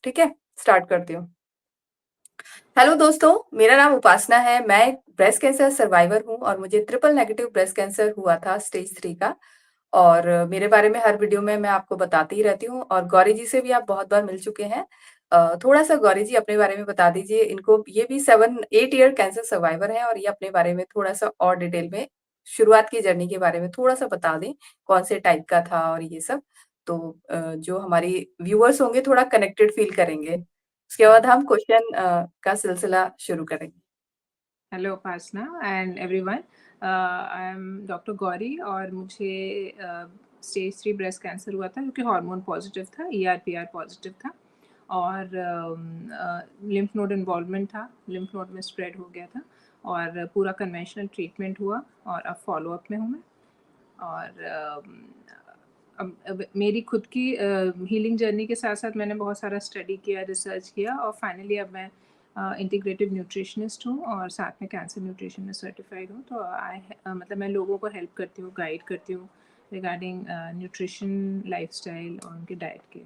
ठीक है, स्टार्ट करती हूँ। हेलो दोस्तों, मेरा नाम उपासना है। मैं एक ब्रेस्ट कैंसर सर्वाइवर हूँ और मुझे ट्रिपल नेगेटिव ब्रेस्ट कैंसर हुआ था स्टेज 3 का। और मेरे बारे में हर वीडियो में मैं आपको बताती ही रहती हूँ और गौरी जी से भी आप बहुत बार मिल चुके हैं। थोड़ा-सा गौरी जी अपने बारे में बता दीजिए। इनको ये भी 7-8 ईयर कैंसर सर्वाइवर हैं और ये अपने बारे में थोड़ा-सा और डिटेल में शुरुआत की जर्नी के बारे में थोड़ा-सा बता दें, कौन से टाइप का था और ये सब। तो जो हमारी व्यूअर्स होंगे थोड़ा कनेक्टेड फील करेंगे। उसके बाद हम क्वेश्चन का सिलसिला शुरू करेंगे। Hello Upasana and everyone. I am doctor Gauri और मुझे स्टेज 3 ब्रेस्ट कैंसर हुआ था जो कि हार्मोन पॉजिटिव था, ER/PR पॉजिटिव था और लिम्फ नोड इन्वॉल्वमेंट था, लिम्फ नोड में स्प्रेड हो गया था और पूरा कन्वेंशनल ट्रीटमेंट हुआ और अब फॉलोअप में हूँ मैं। और अब मेरी खुद की हीलिंग जर्नी के साथ साथ मैंने बहुत सारा स्टडी किया, रिसर्च किया और फाइनली अब मैं इंटीग्रेटिव न्यूट्रिशनिस्ट हूँ और साथ में कैंसर न्यूट्रिशन में सर्टिफाइड हूँ। तो मतलब मैं लोगों को हेल्प करती हूँ, गाइड करती हूँ रिगार्डिंग न्यूट्रिशन, लाइफस्टाइल और उनके डाइट के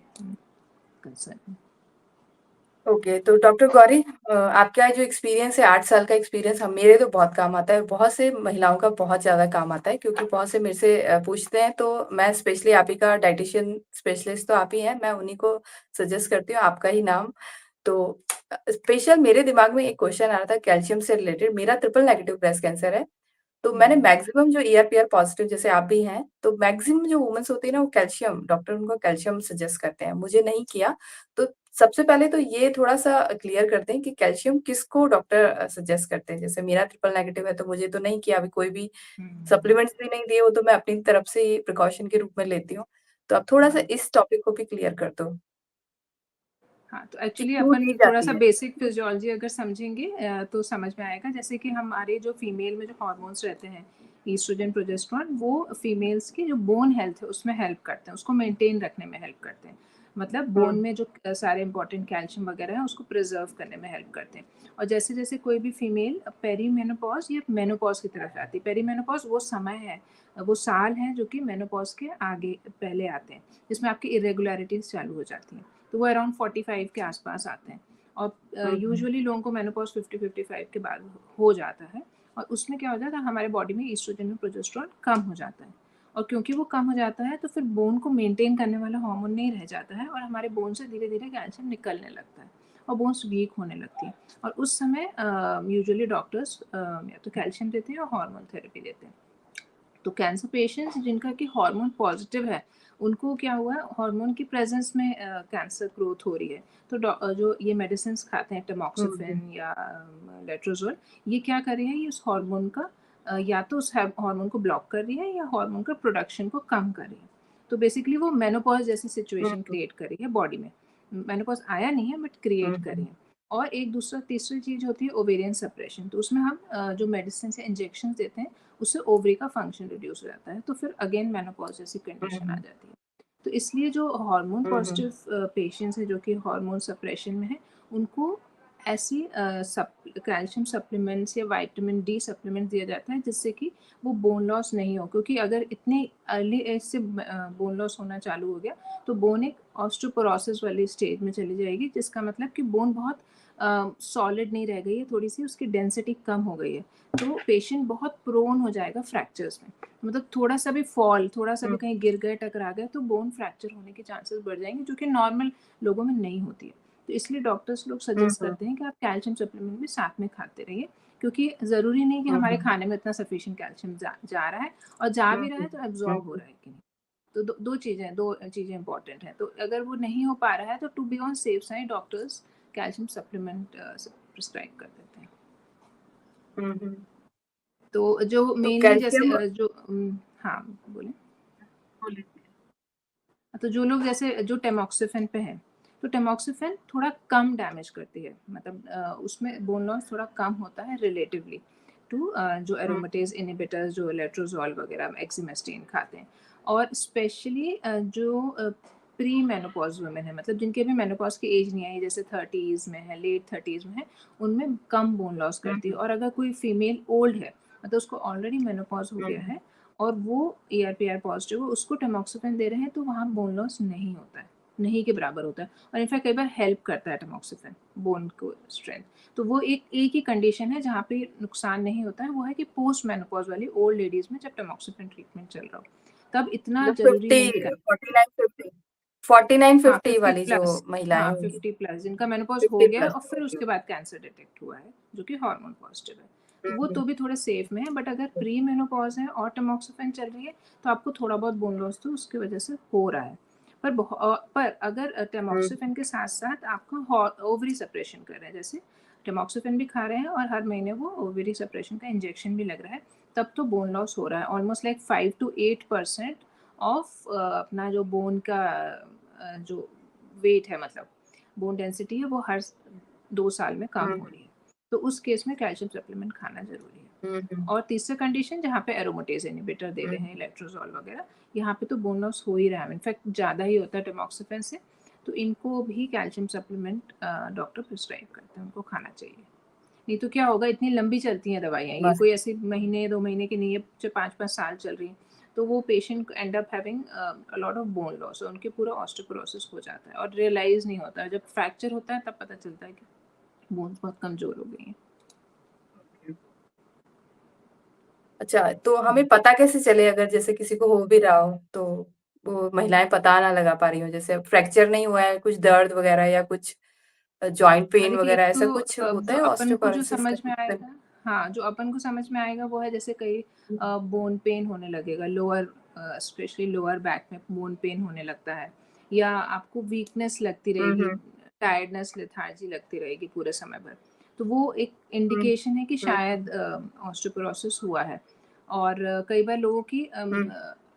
कंसर्न। ओके, तो डॉक्टर गौरी, आपका जो एक्सपीरियंस है 8 साल का एक्सपीरियंस हम मेरे तो बहुत काम आता है, बहुत से महिलाओं का बहुत ज़्यादा काम आता है क्योंकि बहुत से मेरे से पूछते हैं। तो मैं स्पेशली आप ही का डाइटिशियन स्पेशलिस्ट तो आप ही हैं, मैं उन्हीं को सजेस्ट करती हूँ, आपका ही नाम। तो स्पेशल मेरे दिमाग में एक क्वेश्चन आ रहा था कैल्शियम से रिलेटेड। मेरा ट्रिपल नेगेटिव ब्रेस्ट कैंसर है। तो मैंने मैक्सिमम जो ER/PR पॉजिटिव जैसे आप भी हैं, तो मैक्सिमम जो वुमेन्स होती है ना वो कैल्शियम, डॉक्टर उनको कैल्शियम सजेस्ट करते हैं, मुझे नहीं किया। तो सबसे पहले तो ये थोड़ा-सा क्लियर करते हैं कि कैल्शियम किसको डॉक्टर सजेस्ट करते हैं? जैसे मेरा ट्रिपल नेगेटिव है तो मुझे तो नहीं किया, अभी कोई भी सप्लीमेंट्स भी नहीं दिए, वो तो मैं अपनी तरफ से ही प्रिकॉशन के रूप में लेती हूँ। तो आप थोड़ा-सा इस टॉपिक को भी क्लियर कर दो हाँ, तो कि एक्चुअली क्यों अपन दी थोड़ा-सा जाती है? बेसिक फिजियोलॉजी अगर समझेंगे तो समझ में आएगा। जैसे कि हमारे जो फीमेल में जो हार्मोन्स रहते हैं, ईस्ट्रोजन, प्रोजेस्टेरोन, वो फीमेल्स की जो बोन हेल्थ है उसमें हेल्प करते हैं, उसको मेंटेन रखने में हेल्प करते हैं। मतलब हुँ, बोन में जो सारे इंपॉर्टेंट कैल्शियम वगैरह है उसको प्रिजर्व करने में हेल्प करते हैं। और जैसे-जैसे कोई भी फीमेल पेरीमेनोपॉज़ या मेनोपॉज़ की तरफ आती है, पेरीमेनोपॉज़ वो समय है, वो साल है जो कि मेनोपॉज़ के आगे पहले आते हैं, जिसमें आपकी इर्रेगुलरिटीज़ चालू हो जाती हैं। तो वो अराउंड 45 के आसपास आते हैं और हुँ, हुँ, यूजुअली लोगों को मेनोपॉज़ 50-55 के बाद हो जाता है और उसमें क्या हो जाता है, हमारे बॉडी में ईस्ट्रोजन और प्रोजेस्टेरोन कम हो जाता है और क्योंकि वो कम हो जाता है तो फिर बोन को मेंटेन करने वाला हार्मोन नहीं रह जाता है और हमारे बोन से धीरे-धीरे कैल्शियम निकलने लगता है और बोन्स वीक होने लगती हैं और उस समय यूजुअली डॉक्टर्स या तो कैल्शियम देते हैं और हार्मोन थेरेपी देते हैं। तो कैंसर पेशेंट्स जिनका कि हार्मोन पॉजिटिव है, उनको क्या हुआ है, हार्मोन की प्रेजेंस में कैंसर ग्रोथ हो रही है। तो जो ये मेडिसिन्स खाते हैं, हुँ, हुँ, टैमॉक्सिफेन या लेट्रोजोल, ये क्या कर रही है, ये उस हार्मोन का या तो उस हार्मोन को ब्लॉक कर रही है या हार्मोन का प्रोडक्शन को कम कर रही है। तो बेसिकली वो मेनोपॉज जैसी हुँ, सिचुएशन हुँ, क्रिएट कर रही है बॉडी में। मेनोपॉज आया नहीं है बट हुँ, क्रिएट कर रही हुँ, है। और एक दूसरा तीसरी चीज़ होती है ओवेरियन सप्रेशन। तो उसमें हम जो मेडिसिन या इंजेक्शन देते हैं, उससे ओवरी का फंक्शन रिड्यूस हो जाता है, तो फिर अगेन मेनोपॉज जैसी कंडीशन आ हुँ, जाती है। तो इसलिए जो हार्मोन हुँ, हुँ, पॉजिटिव पेशेंट्स हैं जो कि हार्मोन सप्रेशन में हैं, उनको ऐसी कैल्शियम सप्लीमेंट्स या विटामिन डी सप्लीमेंट दिया जाता है जिससे कि वो बोन लॉस नहीं हो, क्योंकि अगर इतनी अर्ली एज से बोन लॉस होना चालू हो गया तो बोन एक ऑस्टियोपोरोसिस वाली स्टेज में चली जाएगी, जिसका मतलब कि बोन बहुत सॉलिड नहीं रह गई है, थोड़ी सी उसकी डेंसिटी कम हो गई है। तो पेशेंट बहुत प्रोन हो जाएगा फ्रैक्चर्स में। मतलब थोड़ा सा भी फॉल, थोड़ा सा भी हुँ, कहीं गिर गए, टकरा गए तो बोन फ्रैक्चर होने के चांसेस बढ़ जाएंगे, जो कि नॉर्मल लोगों में नहीं होती है। तो इसलिए डॉक्टर्स लोग हुँ, सजेस्ट हुँ, करते हैं कि आप कैल्शियम सप्लीमेंट भी साथ में खाते रहिए, क्योंकि ज़रूरी नहीं कि हुँ, हमारे हुँ, खाने में इतना सफिशिएंट कैल्शियम जा रहा है, और जा हुँ, भी रहा हुँ, है तो एब्जॉर्ब हो हुँ, रहा है कि नहीं। तो दो चीज़ें इंपॉर्टेंट हैं। तो अगर वो नहीं हो पा रहा है तो to be on safe side doctors calcium supplement prescribe कर देते हैं। हुँ, हुँ। तो जो तो मेनली जैसे कैल्शियम हाँ, बोलें। बोलिए। तो जो लोग जैसे जो टैमॉक्सिफेन पे हैं, तो टैमॉक्सिफेन थोड़ा कम डैमेज करती है, मतलब उसमें बोन लॉस थोड़ा कम होता है रिलेटिवली टू जो हुँ, एरोमेटेज इनहिबिटर्स, जो लेट्रोजोल वगैरह, एक्सिमेस्टिन खाते हैं। और स्पेशली जो प्री मेनोपॉज वुमेन है, मतलब जिनके भी मेनोपॉज की एज नहीं आई, जैसे 30s में है, लेट 30s में है, उनमें कम बोन लॉस हुँ, करती है। हुँ, और अगर कोई फीमेल ओल्ड है, मतलब उसको ऑलरेडी मेनोपॉज हो हुँ, गया है और वो ER/PR पॉजिटिव है, उसको टैमॉक्सिफेन दे रहे हैं, तो वहाँ बोन लॉस नहीं होता है। नहीं के बराबर होता है, और इनफैक्ट कई बार हेल्प करता है टैमॉक्सिफेन बोन को स्ट्रेंथ। तो वो एक ही कंडीशन है जहाँ पे नुकसान नहीं होता है, वो है कि पोस्ट मेनोपॉज वाली ओल्ड लेडीज में जब टैमॉक्सिफेन ट्रीटमेंट चल रहा हो, तब इतना मतलब जरूरी 50, नहीं है। 49, 50, 49, हाँ 50 50 वाली जो प्लस, महिलाएं हाँ होंगी। 50 प्लस जिनका मेनोपॉज हो 50 गया है प्लस। और फिर ओके। उसके बाद कैंसर डिटेक्ट हुआ है जो कि हार्मोन पॉजिटिव है, तो वो हम्म, तो भी थोड़े सेफ में है। बट अगर प्री मेनोपॉज है और टैमॉक्सिफेन चल रही है तो आपको थोड़ा बहुत बोन लॉस तो उसकी वजह से हो रहा है। पर अगर हम्म, टैमॉक्सिफेन के साथ साथ आपका ओवरी सेपरेशन कर रहे हैं, जैसे टैमॉक्सिफेन भी खा रहे हैं और हर महीने वो ओवरी सेपरेशन का इंजेक्शन भी लग रहा है, तब तो बोन लॉस हो रहा है ऑलमोस्ट लाइक 5 to 8% ऑफ अपना जो बोन का जो वेट है, मतलब बोन डेंसिटी है, वो हर 2 साल में कम हम्म, हो रही है। तो उस केस में कैल्शियम सप्लीमेंट खाना जरूरी है। हम्म, और तीसरा कंडीशन जहाँ पे एरोमेटेज इनहिबिटर दे रहे हैं, हम्म, लेट्रोजोल वगैरह, यहाँ पे तो बोन लॉस हो ही रहा है, इनफैक्ट ज़्यादा ही होता है टैमॉक्सिफेन से, तो इनको भी कैल्शियम सप्लीमेंट डॉक्टर प्रिस्क्राइब करते हैं, उनको खाना चाहिए। नहीं तो क्या होगा, इतनी लंबी चलती हैं दवाइयाँ, ये मस्त। कोई ऐसी महीने 2 महीने की नहीं है जो 5-5 साल चल रही हैं। तो वो patient and up having a lot of bone loss, और उनके पूरा ऑस्टियोपोरोसिस हो जाता है और रियलाइज नहीं होता है। जब फ्रैक्चर होता है तब पता चलता है कि बोन्स बहुत कमजोर हो गई हैं। अच्छा, तो हमें पता कैसे चले अगर जैसे किसी को हो भी रहा हो तो वो महिलाएं पता ना लगा पा रही हो, जैसे फ्रैक्चर नहीं हुआ है, कुछ दर्द वगैरह या कुछ जॉइंट पेन देखिए वगैरह एक ऐसा तो कुछ होता जो है अपन को जो ऑस्टियोपोरोसिस का समझ में सिस्टम? आएगा, हाँ जो अपन को समझ में आएगा वो है जैसे कई बोन पेन होने लगेगा, लोअर स्पेशली लोअर बैक में बोन पेन होने लगता है, या आपको वीकनेस लगती रहेगी, हम्म, टायर्डनेस लेथार्जी लगती रहेगी पूरे समय भर, तो वो एक हम्म, इंडिकेशन है कि हम्म, शायद ऑस्टियोपोरोसिस हुआ है। और कई बार लोगों की हम्म,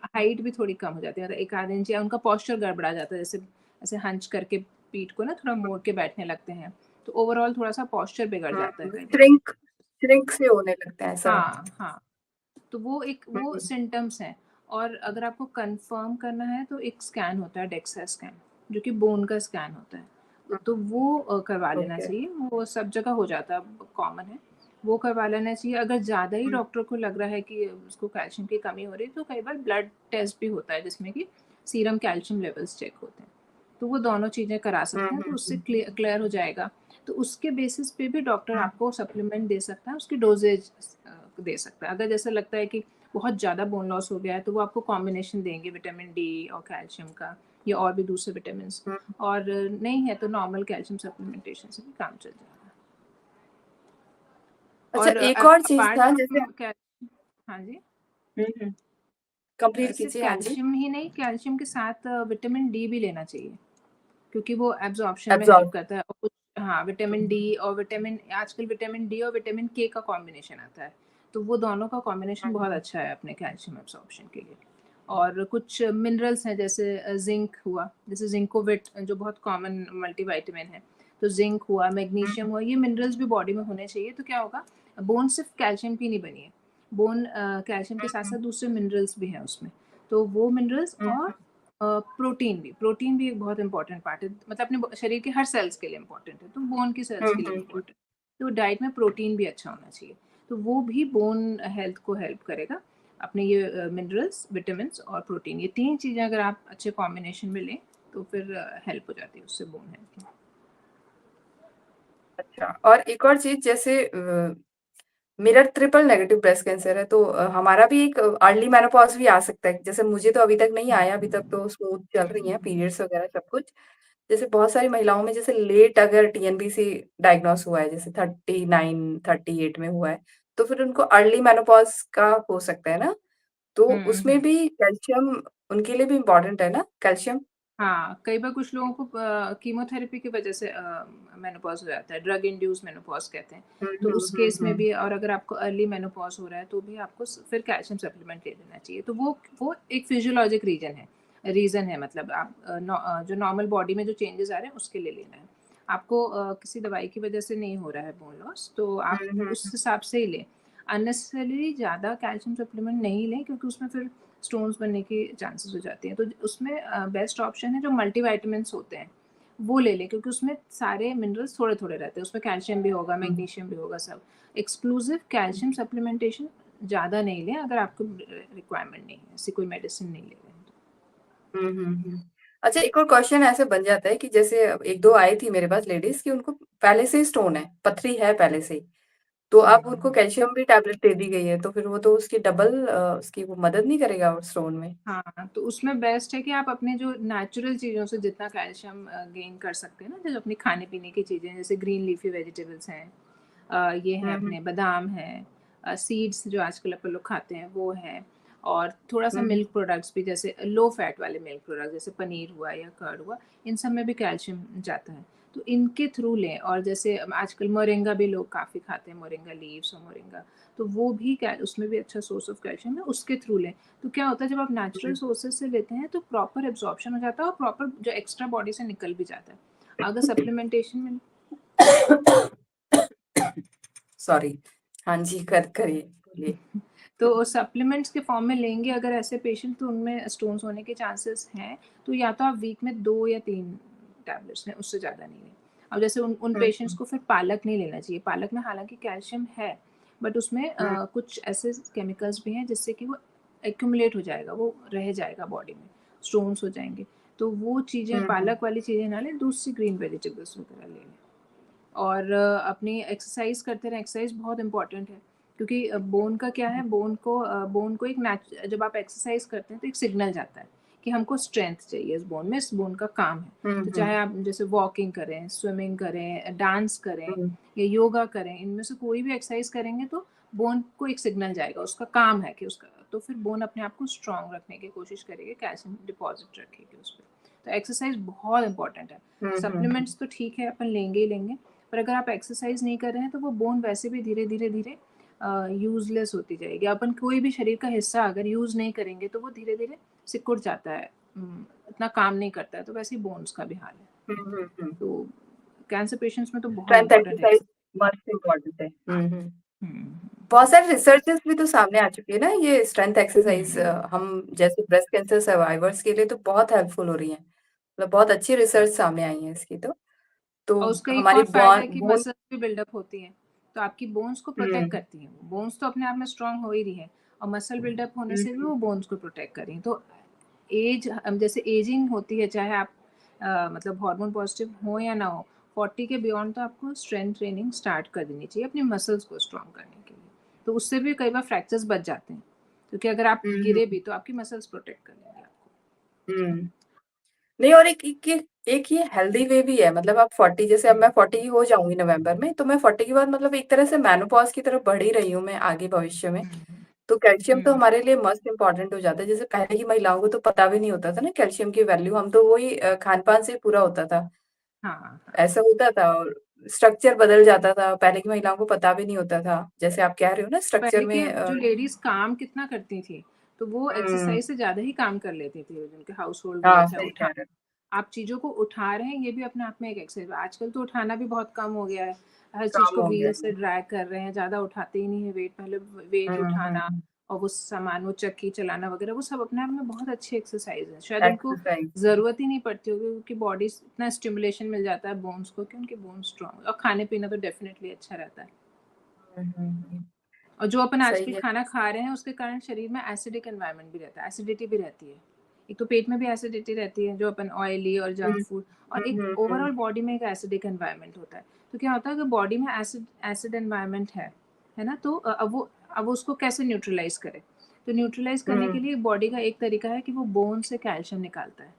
हाइट भी थोड़ी कम हो जाती है, मतलब 1 आध इंच, या उनका पॉस्चर गड़बड़ा जाता है, जैसे ऐसे हंच करके पीठ को ना थोड़ा मोड़ के बैठने लगते हैं, तो ओवरऑल थोड़ा-सा पोस्चर बिगड़ जाता है कई बार। श्रिंक श्रिंक से होने लगता है ऐसा? हाँ, हाँ। तो वो हम्म, सिम्पटम्स हैं। और अगर आपको कंफर्म करना है तो एक स्कैन होता है, डेक्सा स्कैन, जो कि बोन का स्कैन होता है। तो वो करवा लेना ओके। चाहिए, वो सब जगह हो जाता है, कॉमन है। वो करवा लेना चाहिए। अगर ज़्यादा ही डॉक्टर को लग रहा है कि उसको कैल्शियम की कमी हो रही है, तो कई बार ब्लड टेस्ट भी होता है जिसमें कि सीरम कैल्शियम लेवल्स चेक होते हैं। तो वो दोनों चीज़ें करा सकते हैं, तो उससे क्लियर हो जाएगा। तो उसके बेसिस पे भी डॉक्टर आपको सप्लीमेंट दे सकता है, उसकी डोजेज दे सकता है। अगर जैसे लगता है कि बहुत ज़्यादा बोन लॉस हो गया है, तो वो आपको कॉम्बिनेशन देंगे विटामिन डी और कैल्शियम का, या और भी दूसरे विटामिन। और नहीं है तो नॉर्मल कैल्शियम सप्लीमेंटेशन से भी काम चल जाएगा। अच्छा, और एक और चीज अपार्ट था जैसे। फ्रॉम कैल्शियम, हाँ जी, कंप्लीट सिर्फ कीजिए, हाँ जी। कैल्शियम ही नहीं, कैल्शियम के साथ विटामिन डी भी लेना चाहिए, क्योंकि वो एब्जॉर्प्शन में हेल्प एब्जॉर्ब। करता है। और कुछ, हाँ विटामिन डी और विटामिन, आजकल विटामिन डी और विटामिन के का कॉम्बिनेशन आता है, तो वो दोनों का कॉम्बिनेशन बहुत अच्छा है अपने कैल्शियम एब्जॉर्प्शन के लिए। और कुछ मिनरल्स हैं जैसे जिंक हुआ, जैसे जिंकोविट जो बहुत कॉमन मल्टीविटामिन है, तो जिंक हुआ, मैग्नीशियम हुआ, ये मिनरल्स भी बॉडी में होने चाहिए। तो क्या होगा, बोन सिर्फ कैल्शियम की नहीं बनी है, बोन कैल्शियम के साथ साथ दूसरे मिनरल्स भी हैं उसमें। तो वो मिनरल्स और प्रोटीन भी एक बहुत इंपॉर्टेंट पार्ट है, मतलब अपने शरीर के हर सेल्स के लिए इंपॉर्टेंट है, तो बोन की सेल्स के लिए भी इंपॉर्टेंट। तो डाइट में प्रोटीन भी अच्छा होना चाहिए, तो वो भी बोन हेल्थ को हेल्प करेगा। अपने ये मिनरल्स, विटामिन और प्रोटीन, ये 3 चीज़ें अगर आप अच्छे कॉम्बिनेशन में लें तो फिर हेल्प हो जाती है उससे बोन हेल्थ की। अच्छा, और एक और चीज जैसे मेरा ट्रिपल नेगेटिव ब्रेस्ट कैंसर है, तो हमारा भी एक अर्ली मेनोपॉज भी आ सकता है। जैसे मुझे तो अभी तक नहीं आया, अभी तक तो स्मूथ चल रही हैं पीरियड्स वगैरह सब कुछ। जैसे बहुत सारी महिलाओं में जैसे लेट अगर टीएनबीसी डायग्नोस हुआ है, जैसे 39 38 में हुआ है, तो फिर उनको अर्ली मेनोपॉज का हो सकता है ना? तो उसमें हम्म। भी कैल्शियम उनके लिए भी इम्पोर्टेंट है ना, कैल्शियम? हाँ, कई बार कुछ लोगों को कीमोथेरेपी की वजह से मेनोपॉज़ हो जाता है, ड्रग इंड्यूस्ड मेनोपॉज़ कहते हैं। तो उस केस में भी, और अगर आपको अर्ली मेनोपॉज़ हो रहा है तो भी आपको फिर कैल्शियम सप्लीमेंट ले लेना चाहिए। तो वो एक फिजियोलॉजिक रीज़न है, मतलब आप जो नॉर्मल बॉडी में जो चेंजेस आ रहे हैं उसके लिए लेना है। आपको किसी दवाई की वजह से नहीं हो रहा है बोन लॉस, तो आप उस हिसाब से ही लें। अननेसेसरीली ज़्यादा कैल्शियम सप्लीमेंट नहीं लें, क्योंकि उसमें फिर स्टोन्स बनने की चांसेस हो जाती हैं। तो उसमें बेस्ट ऑप्शन है जो मल्टीविटामिन्स होते हैं, वो ले लें, क्योंकि उसमें सारे मिनरल्स थोड़े-थोड़े रहते हैं। उसमें कैल्शियम भी होगा, मैग्नीशियम भी होगा सब। एक्सक्लूसिव कैल्शियम सप्लीमेंटेशन ज़्यादा नहीं लें अगर आपको रिक्वायरमेंट नहीं है, ऐसी कोई मेडिसिन नहीं ले रहे हैं तो। अच्छा, एक और क्वेश्चन ऐसे बन जाता है कि जैसे एक दो आई थी मेरे पास लेडीज कि उनको पहले से ही स्टोन है, पथरी है पहले से ही, तो अब उनको हम्म। कैल्शियम भी टैबलेट दे दी गई है, तो फिर वो तो उसकी डबल उसकी वो मदद नहीं करेगा स्टोन में। हाँ, तो उसमें बेस्ट है कि आप अपने जो नेचुरल चीज़ों से जितना कैल्शियम गेन कर सकते हैं ना, जैसे अपनी खाने पीने की चीज़ें, जैसे ग्रीन लीफी वेजिटेबल्स हैं, ये है हम्म अपने बादाम है, सीड्स जो आजकल अपन लोग खाते हैं वो है, और थोड़ा सा हम्म मिल्क प्रोडक्ट्स भी, जैसे लो फैट वाले मिल्क प्रोडक्ट जैसे पनीर हुआ या कर्ड हुआ, इन सब में भी कैल्शियम जाता है। तो इनके थ्रू लें, और जैसे आजकल मोरिंगा भी लोग काफ़ी खाते हैं, मोरिंगा लीव्स और मोरिंगा, तो वो भी उसमें भी अच्छा सोर्स ऑफ कैल्शियम है, उसके थ्रू लें। तो क्या होता है, जब आप नेचुरल हम्म। सोर्सेज से लेते हैं तो प्रॉपर एब्जॉर्प्शन हो जाता है और प्रॉपर जो एक्स्ट्रा बॉडी से निकल भी जाता है। अगर सप्लीमेंटेशन में सॉरी। हाँ जी, कर करिए, बोलिए। तो सप्लीमेंट्स के फॉर्म में लेंगे अगर ऐसे पेशेंट, तो उनमें स्टोन्स होने के चांसेस हैं। तो या तो आप वीक में 2 या 3 टैबलेट्स लें, उससे ज़्यादा नहीं लें। अब जैसे उन उन पेशेंट्स हम्म को फिर पालक नहीं लेना चाहिए। पालक में हालाँकि कैल्शियम है, बट उसमें हम्म कुछ ऐसे केमिकल्स भी हैं जिससे कि वो एक्यूमुलेट हो जाएगा, वो रह जाएगा बॉडी में, स्टोन्स हो जाएँगे। तो वो चीज़ें, हम्म पालक वाली चीज़ें ना लें, दूसरी ग्रीन वेजिटेबल्स वगैरह ले लें। और अपनी एक्सरसाइज करते रहें। एक्सरसाइज बहुत इंपॉर्टेंट है, क्योंकि बोन का क्या है, बोन को एक जब आप एक्सरसाइज करते हैं तो एक सिग्नल जाता है कि हमको स्ट्रेंथ चाहिए इस बोन में, इस बोन का काम है। तो चाहे हम्म आप जैसे वॉकिंग करें, स्विमिंग करें, डांस करें हम्म या योगा करें, इनमें से कोई भी एक्सरसाइज करेंगे तो बोन को एक सिग्नल जाएगा, उसका काम है कि उसका, तो फिर बोन अपने आप को स्ट्रांग रखने की कोशिश करेगी, कैल्शियम डिपॉजिट रखेगी उस पर। तो एक्सरसाइज बहुत इंपॉर्टेंट है। हम्म। सप्लीमेंट्स तो ठीक है, अपन लेंगे ही लेंगे, पर अगर आप एक्सरसाइज नहीं कर रहे हैं तो वो बोन वैसे भी धीरे धीरे धीरे यूजलेस होती जाएगी। अपन कोई भी शरीर का हिस्सा अगर यूज नहीं करेंगे तो वो धीरे धीरे सिकुड़ जाता है, इतना काम नहीं करता है। तो वैसे ही बोन्स का भी हाल है। हम्म। तो कैंसर पेशेंट्स में तो बहुत स्ट्रेंथ इंपॉर्टेंट है। एक्सरसाइज मस्ट इम्पोर्टेंट है। हम्म बहुत सारे रिसर्चेस भी तो सामने आ चुकी है ना, ये स्ट्रेंथ एक्सरसाइज हम्म। हम जैसे ब्रेस्ट कैंसर सर्वाइवर्स के लिए तो बहुत हेल्पफुल हो रही है, मतलब बहुत अच्छी रिसर्च सामने आई है इसकी। तो और उसका एक हमारी और फायदा बॉन है कि बोन। मसल्स भी बिल्डअप होती हैं, तो आपकी बोन्स को प्रोटेक्ट हम्म करती हैं। बोन्स तो अपने आप में स्ट्रांग हो ही रही है, और मसल बिल्डअप होने से भी हम्म वो बोन्स को प्रोटेक्ट कर रही हैं। तो एज, जैसे एजिंग होती है, चाहे आप मतलब हार्मोन पॉजिटिव हो या ना हो, 40 के बियॉन्ड तो आपको स्ट्रेंथ ट्रेनिंग स्टार्ट कर देनी चाहिए अपनी मसल्स को स्ट्रांग करने के लिए। तो उससे भी कई बार फ्रैक्चर्स बच जाते हैं, क्योंकि अगर आप हम्म गिरे भी तो आपकी मसल्स प्रोटेक्ट कर लेंगे आपको। हम्म। नहीं, और एक ये हेल्दी वे भी है, मतलब आप 40, जैसे अब मैं 40 की हो जाऊंगी नवंबर में, तो मैं 40 के बाद मतलब एक तरह से मेनोपॉज की तरफ बढ़ ही रही हूँ मैं आगे भविष्य में। हम्म तो कैल्शियम तो हम्म हमारे लिए मस्ट इम्पॉर्टेंट हो जाता है। जैसे पहले की महिलाओं को तो पता भी नहीं होता था ना कैल्शियम की वैल्यू, हम तो वही खान पान से ही पूरा होता था, हाँ हाँ। ऐसा होता था। और स्ट्रक्चर बदल जाता था, पहले की महिलाओं को पता भी नहीं होता था, जैसे आप कह रहे हो ना स्ट्रक्चर पहले में के जो लेडीज काम कितना करती थी, तो वो हम्म। एक्सरसाइज से ज्यादा ही काम कर लेती थी। उनके हाउस होल्ड हाँ, वर्क है, सही कह उठा, रहे आप चीजों को उठा रहे हैं, ये भी अपने आप में एक एक्सरसाइज है। आजकल तो उठाना भी बहुत कम हो गया है, हर हो, चीज काम को हो गया व्हील से है। ड्रैग कर रहे हैं, ज्यादा उठाते ही नहीं है वेट। पहले वेट उठाना हम्म। और वो सामान, वो चक्की चलाना वगैरह, वो सब अपने आप में बहुत अच्छी एक्सरसाइज है। शायद उनको एक्सरसाइज। जरूरत ही नहीं पड़ती होगी, क्योंकि बॉडी इतना स्टिमुलेशन मिल जाता है बोन्स को कि उनके बोन्स स्ट्रांग, और खाने पीना तो डेफिनेटली अच्छा रहता है। हम्म। और जो अपन सही आजकल है। खाना खा रहे हैं उसके कारण शरीर में एसिडिक एनवायरनमेंट भी रहता है, एसिडिटी भी रहती है। एक तो पेट में भी एसिडिटी रहती है, जो अपन ऑयली और जंक हम्म फूड, और एक ओवरऑल बॉडी में एक एसिडिक एनवायरनमेंट होता है। तो क्या होता है, अगर बॉडी में एसिड एसिड एनवायरनमेंट है ना, तो अब वो उसको कैसे न्यूट्रलाइज करे। तो न्यूट्रलाइज करने के हम्म लिए बॉडी का एक तरीका है कि वो बोन से कैल्शियम निकालता है।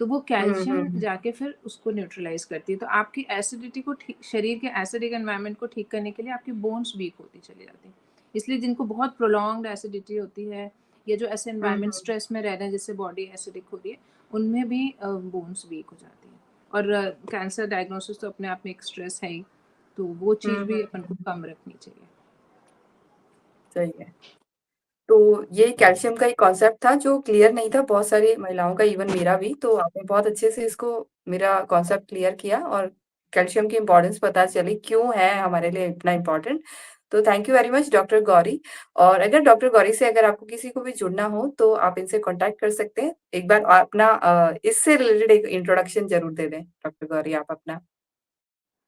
तो वो कैल्शियम हम्म। जाके फिर उसको न्यूट्रलाइज करती है। तो आपकी एसिडिटी को ठीक, शरीर के एसिडिक एनवायरनमेंट को ठीक करने के लिए आपकी बोन्स वीक होती चली जाती है। इसलिए जिनको बहुत प्रोलॉन्ग्ड एसिडिटी होती है, या जो ऐसे एनवायरनमेंट हम्म स्ट्रेस में रह रहे हैं जिससे बॉडी एसिडिक हो रही है, उनमें भी बोन्स वीक हो जाती है। और कैंसर डायग्नोसिस तो अपने आप में एक स्ट्रेस है ही, तो वो चीज़ भी अपन को हम्म। कम रखनी चाहिए। सही है। तो ये कैल्शियम का एक कॉन्सेप्ट था जो क्लियर नहीं था बहुत सारी महिलाओं का, इवन मेरा भी, तो आपने बहुत अच्छे से इसको मेरा कॉन्सेप्ट क्लियर किया, और कैल्शियम की इम्पोर्टेंस पता चली क्यों है हमारे लिए इतना इम्पोर्टेंट। तो thank you very much doctor Gauri. और अगर डॉक्टर गौरी से अगर आपको किसी को भी जुड़ना हो तो आप इनसे कांटेक्ट कर सकते हैं। एक बार अपना इससे रिलेटेड एक इंट्रोडक्शन जरूर दे दें डॉक्टर गौरी, आप अपना।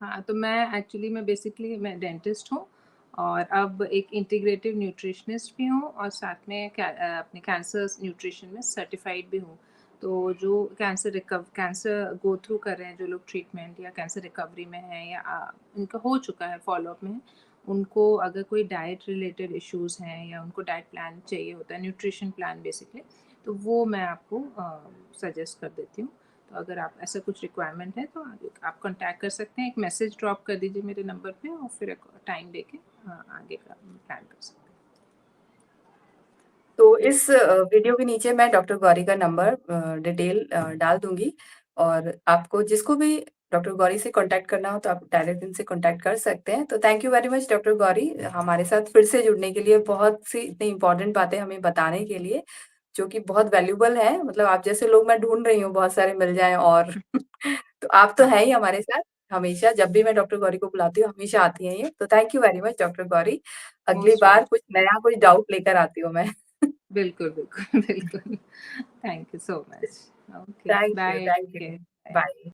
हाँ, तो मैं बेसिकली मैं डेंटिस्ट हूँ, और अब एक इंटीग्रेटिव न्यूट्रिशनिस्ट भी हूँ, और साथ में अपने कैंसर न्यूट्रिशन में सर्टिफाइड भी हूँ। तो जो कैंसर गो थ्रू कर रहे हैं जो लोग ट्रीटमेंट या कैंसर रिकवरी में हैं या उनका हो चुका है फ़ॉलो-अप में, उनको अगर कोई डाइट रिलेटेड इश्यूज़ हैं या उनको डाइट प्लान चाहिए होता है, न्यूट्रिशन प्लान बेसिकली, तो वो मैं आपको सजेस्ट कर देती हूँ। तो अगर आप ऐसा कुछ रिक्वायरमेंट है तो आप कॉन्टैक्ट कर सकते हैं, एक मैसेज ड्रॉप कर दीजिए मेरे नंबर पे और फिर टाइम देके आगे का प्लान कर सकते हैं। तो इस वीडियो के नीचे मैं डॉक्टर गौरी का नंबर डिटेल डाल दूँगी और आपको जिसको भी डॉक्टर गौरी से कॉन्टैक्ट करना हो तो आप डायरेक्ट इनसे कॉन्टैक्ट कर सकते हैं। तो thank you very much doctor Gauri हमारे साथ फिर से जुड़ने के लिए, बहुत सी इतनी इम्पोर्टेंट बातें हमें बताने के लिए, जो कि बहुत वैल्यूएबल है। मतलब आप जैसे लोग मैं ढूँढ रही हूँ बहुत सारे मिल जाएँ और तो आप तो हैं ही हमारे साथ हमेशा, जब भी मैं डॉक्टर गौरी को बुलाती हूँ हमेशा आती हैं ये। तो thank you very much doctor Gauri. अगली मोस्ट बार कुछ वेलकम। नया, कुछ डाउट लेकर आती हूँ मैं। बिल्कुल, बिल्कुल, बिल्कुल। Thank you so much. Okay, thank bye, take you. Care, bye. Bye.